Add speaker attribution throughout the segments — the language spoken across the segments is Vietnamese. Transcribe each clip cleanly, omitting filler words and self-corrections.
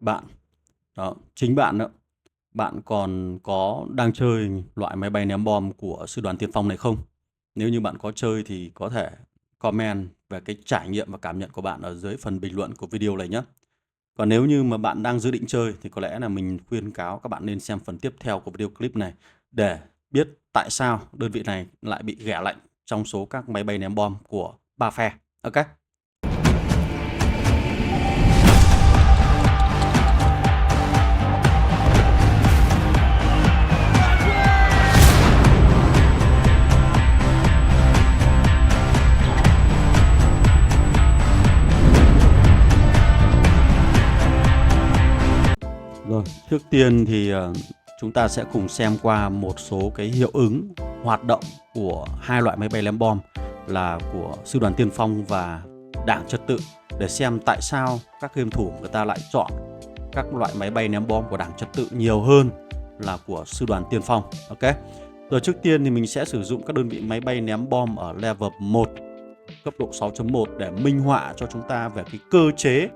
Speaker 1: Bạn, đó, chính bạn đó, bạn còn có đang chơi loại máy bay ném bom của Sư đoàn Tiên phong này không? Nếu như bạn có chơi thì có thể comment về cái trải nghiệm và cảm nhận của bạn ở dưới phần bình luận của video này nhé. Còn nếu như mà bạn đang dự định chơi thì có lẽ là mình khuyên cáo các bạn nên xem phần tiếp theo của video clip này để biết tại sao đơn vị này lại bị ghẻ lạnh trong số các máy bay ném bom của ba phe. Ok? Rồi, trước tiên thì chúng ta sẽ cùng xem qua một số cái hiệu ứng hoạt động của hai loại máy bay ném bom là của Sư đoàn Tiên phong và Đảng Trật tự để xem tại sao các game thủ người ta lại chọn các loại máy bay ném bom của Đảng Trật tự nhiều hơn là của Sư đoàn Tiên phong. Ok. Rồi trước tiên thì mình sẽ sử dụng các đơn vị máy bay ném bom ở level 1 cấp độ 6.1 để minh họa cho chúng ta về cái cơ chế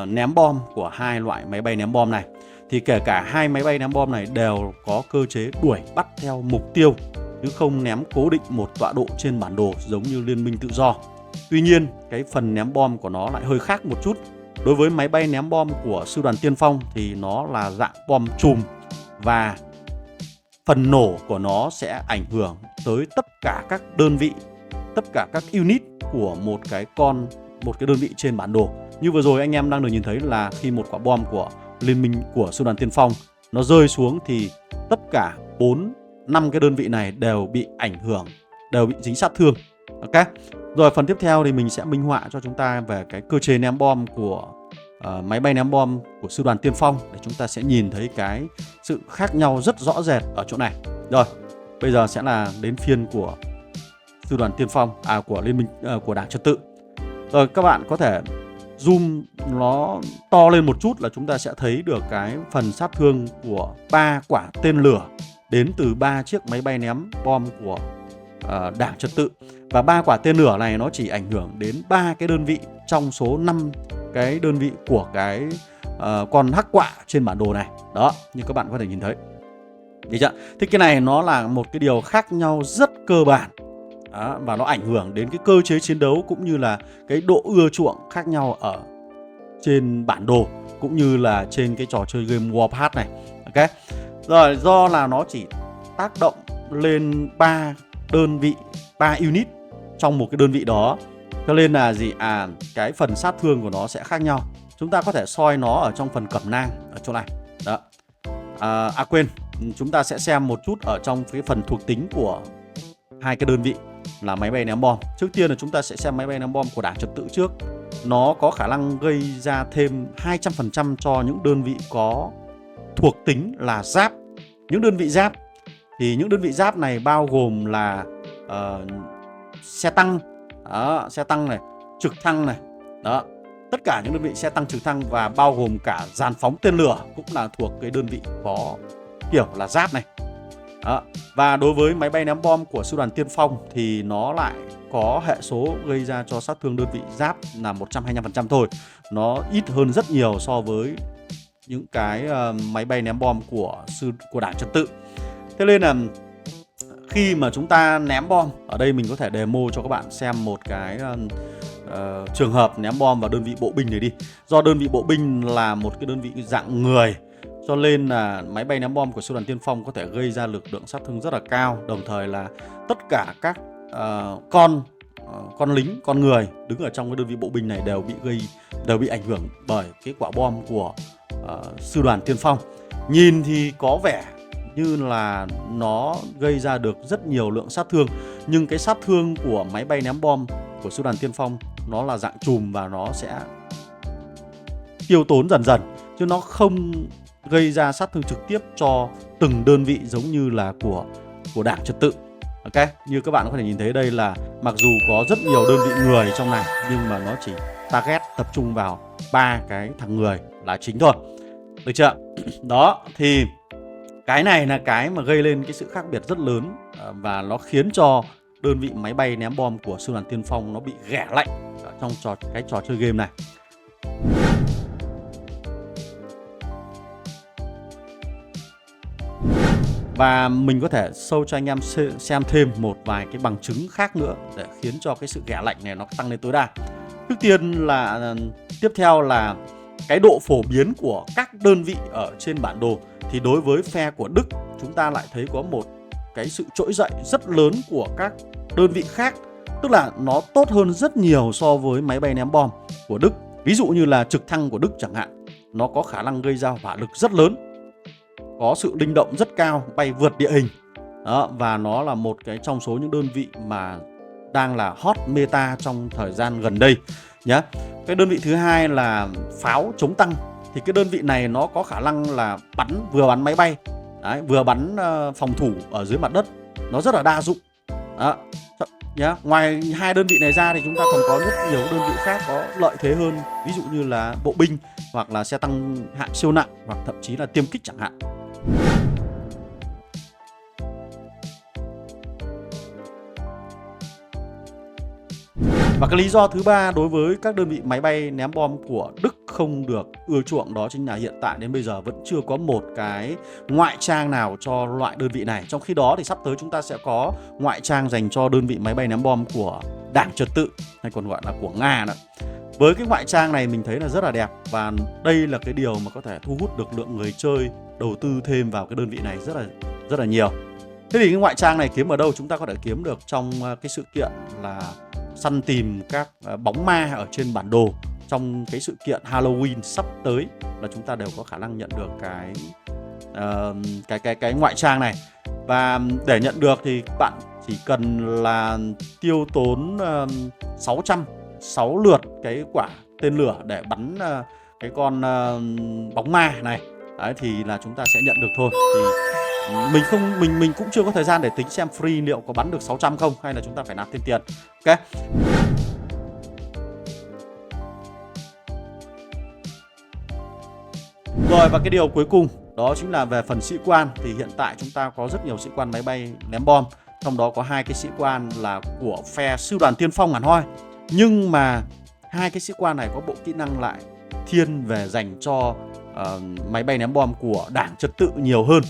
Speaker 1: ném bom của hai loại máy bay ném bom này. Thì kể cả hai máy bay ném bom này đều có cơ chế đuổi bắt theo mục tiêu chứ không ném cố định một tọa độ trên bản đồ giống như Liên minh tự do. Tuy nhiên, cái phần ném bom của nó lại hơi khác một chút. Đối với máy bay ném bom của Sư đoàn Tiên phong thì nó là dạng bom chùm và phần nổ của nó sẽ ảnh hưởng tới tất cả các đơn vị, tất cả các unit của một cái đơn vị trên bản đồ. Như vừa rồi anh em đang được nhìn thấy là khi một quả bom của Liên minh của Sư đoàn Tiên phong nó rơi xuống thì tất cả 4-5 cái đơn vị này đều bị ảnh hưởng, đều bị dính sát thương. Ok. Rồi phần tiếp theo thì mình sẽ minh họa cho chúng ta về cái cơ chế ném bom của máy bay ném bom của Sư đoàn Tiên phong để chúng ta sẽ nhìn thấy cái sự khác nhau rất rõ rệt ở chỗ này. Rồi, bây giờ sẽ là đến phiên của Sư đoàn Tiên phong, của Liên minh của Đảng Trật tự. Rồi các bạn có thể zoom nó to lên một chút là chúng ta sẽ thấy được cái phần sát thương của 3 quả tên lửa đến từ 3 chiếc máy bay ném bom của Đảng Trật tự. Và 3 quả tên lửa này nó chỉ ảnh hưởng đến 3 cái đơn vị trong số 5 cái đơn vị của cái con hắc quạ trên bản đồ này. Đó, như các bạn có thể nhìn thấy. Được chưa? Thì cái này nó là một cái điều khác nhau rất cơ bản. Đó, và nó ảnh hưởng đến cái cơ chế chiến đấu cũng như là cái độ ưa chuộng khác nhau ở trên bản đồ cũng như là trên cái trò chơi game Warpath này. Ok. Rồi, do là nó chỉ tác động lên 3 đơn vị, 3 unit trong một cái đơn vị đó, cho nên là cái phần sát thương của nó sẽ khác nhau. Chúng ta có thể soi nó ở trong phần cẩm nang ở chỗ này. Đó. Quên, chúng ta sẽ xem một chút ở trong cái phần thuộc tính của hai cái đơn vị là máy bay ném bom. Trước tiên là chúng ta sẽ xem máy bay ném bom của Đảng Trật tự trước. Nó có khả năng gây ra thêm 200% cho những đơn vị có thuộc tính là giáp. Những đơn vị giáp thì những đơn vị giáp này bao gồm là xe tăng, xe tăng này, trực thăng này. Đó, tất cả những đơn vị xe tăng trực thăng và bao gồm cả dàn phóng tên lửa cũng là thuộc cái đơn vị có kiểu là giáp này. Đó. Và đối với máy bay ném bom của Sư đoàn Tiên phong thì nó lại có hệ số gây ra cho sát thương đơn vị giáp là 125% thôi. Nó ít hơn rất nhiều so với những cái máy bay ném bom của Đảng Trật tự. Thế nên là khi mà chúng ta ném bom, ở đây mình có thể demo cho các bạn xem một cái trường hợp ném bom vào đơn vị bộ binh này đi. Do đơn vị bộ binh là một cái đơn vị dạng người, cho nên là máy bay ném bom của Sư đoàn Tiên phong có thể gây ra lực lượng sát thương rất là cao. Đồng thời là tất cả các con lính, con người đứng ở trong cái đơn vị bộ binh này đều bị ảnh hưởng bởi cái quả bom của Sư đoàn Tiên phong. Nhìn thì có vẻ như là nó gây ra được rất nhiều lượng sát thương, nhưng cái sát thương của máy bay ném bom của Sư đoàn Tiên phong nó là dạng chùm và nó sẽ tiêu tốn dần dần, chứ nó không gây ra sát thương trực tiếp cho từng đơn vị giống như là của Đảng Trật tự. Ok, như các bạn có thể nhìn thấy đây là mặc dù có rất nhiều đơn vị người trong này nhưng mà nó chỉ target tập trung vào 3 cái thằng người là chính thôi. Được chưa? Đó, thì cái này là cái mà gây lên cái sự khác biệt rất lớn và nó khiến cho đơn vị máy bay ném bom của Sư đoàn Tiên phong nó bị ghẻ lạnh trong cái trò chơi game này. Và mình có thể show cho anh em xem thêm một vài cái bằng chứng khác nữa để khiến cho cái sự ghẻ lạnh này nó tăng lên tối đa. Trước tiên là tiếp theo là cái độ phổ biến của các đơn vị ở trên bản đồ. Thì đối với phe của Đức, chúng ta lại thấy có một cái sự trỗi dậy rất lớn của các đơn vị khác. Tức là nó tốt hơn rất nhiều so với máy bay ném bom của Đức. Ví dụ như là trực thăng của Đức chẳng hạn, nó có khả năng gây ra hỏa lực rất lớn, có sự linh động rất cao, bay vượt địa hình. Đó, và nó là một cái trong số những đơn vị mà đang là hot meta trong thời gian gần đây nhé. Cái đơn vị thứ hai là pháo chống tăng. Thì cái đơn vị này nó có khả năng là vừa bắn máy bay, đấy, vừa bắn phòng thủ ở dưới mặt đất. Nó rất là đa dụng. Đó. Ngoài hai đơn vị này ra thì chúng ta còn có rất nhiều đơn vị khác có lợi thế hơn. Ví dụ như là bộ binh, hoặc là xe tăng hạng siêu nặng, hoặc thậm chí là tiêm kích chẳng hạn. Và cái lý do thứ ba đối với các đơn vị máy bay ném bom của Đức không được ưa chuộng, đó chính là hiện tại đến bây giờ vẫn chưa có một cái ngoại trang nào cho loại đơn vị này. Trong khi đó thì sắp tới chúng ta sẽ có ngoại trang dành cho đơn vị máy bay ném bom của Đảng Trật tự, hay còn gọi là của Nga đó. Với cái ngoại trang này mình thấy là rất là đẹp, và đây là cái điều mà có thể thu hút được lượng người chơi đầu tư thêm vào cái đơn vị này rất là nhiều. Thế thì cái ngoại trang này kiếm ở đâu? Chúng ta có thể kiếm được trong cái sự kiện là săn tìm các bóng ma ở trên bản đồ. Trong cái sự kiện Halloween sắp tới là chúng ta đều có khả năng nhận được cái ngoại trang này. Và để nhận được thì bạn chỉ cần là tiêu tốn 606 lượt cái quả tên lửa để bắn cái con bóng ma này. Đấy, thì là chúng ta sẽ nhận được thôi. Thì mình cũng chưa có thời gian để tính xem free liệu có bắn được 600 không, hay là chúng ta phải nạp thêm tiền. Ok. Rồi, và cái điều cuối cùng đó chính là về phần sĩ quan. Thì hiện tại chúng ta có rất nhiều sĩ quan máy bay ném bom, trong đó có 2 cái sĩ quan là của phe sư đoàn tiên phong hẳn hoi. Nhưng mà 2 cái sĩ quan này có bộ kỹ năng lại thiên về dành cho máy bay ném bom của Đảng Trật tự nhiều hơn.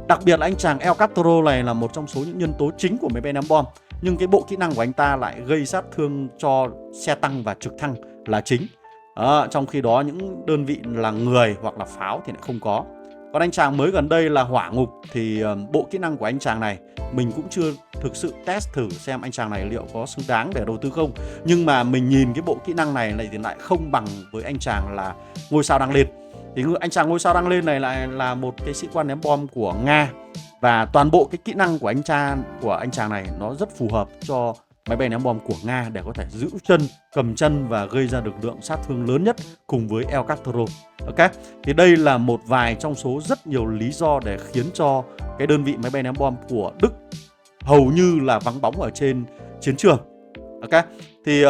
Speaker 1: Đặc biệt là anh chàng El Castro này là một trong số những nhân tố chính của máy bay ném bom, nhưng cái bộ kỹ năng của anh ta lại gây sát thương cho xe tăng và trực thăng là chính. Trong khi đó những đơn vị là người hoặc là pháo thì lại không có. Còn anh chàng mới gần đây là Hỏa Ngục thì bộ kỹ năng của anh chàng này mình cũng chưa thực sự test thử xem anh chàng này liệu có xứng đáng để đầu tư không. Nhưng mà mình nhìn cái bộ kỹ năng này thì lại không bằng với anh chàng là Ngôi Sao Đang Lên. Thì anh chàng Ngôi Sao Đang Lên này lại là một cái sĩ quan ném bom của Nga, và toàn bộ cái kỹ năng của anh chàng này nó rất phù hợp cho máy bay ném bom của Nga để có thể giữ chân, cầm chân và gây ra được lượng sát thương lớn nhất cùng với El Castro. Ok, thì đây là một vài trong số rất nhiều lý do để khiến cho cái đơn vị máy bay ném bom của Đức hầu như là vắng bóng ở trên chiến trường. Ok, thì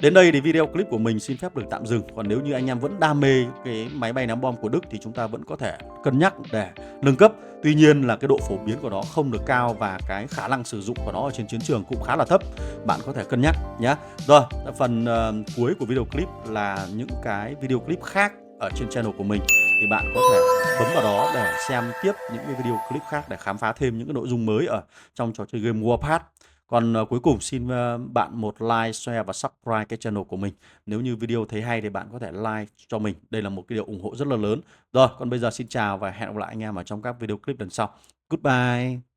Speaker 1: đến đây thì video clip của mình xin phép được tạm dừng. Còn nếu như anh em vẫn đam mê cái máy bay ném bom của Đức thì chúng ta vẫn có thể cân nhắc để nâng cấp. Tuy nhiên là cái độ phổ biến của nó không được cao, và cái khả năng sử dụng của nó ở trên chiến trường cũng khá là thấp. Bạn có thể cân nhắc nhé. Rồi, phần cuối của video clip là những cái video clip khác ở trên channel của mình. Thì bạn có thể bấm vào đó để xem tiếp những cái video clip khác để khám phá thêm những cái nội dung mới ở trong trò chơi game Warpath. Còn cuối cùng xin bạn một like, share và subscribe cái channel của mình. Nếu như video thấy hay thì bạn có thể like cho mình. Đây là một cái điều ủng hộ rất là lớn. Rồi, còn bây giờ xin chào và hẹn gặp lại anh em ở trong các video clip lần sau. Goodbye.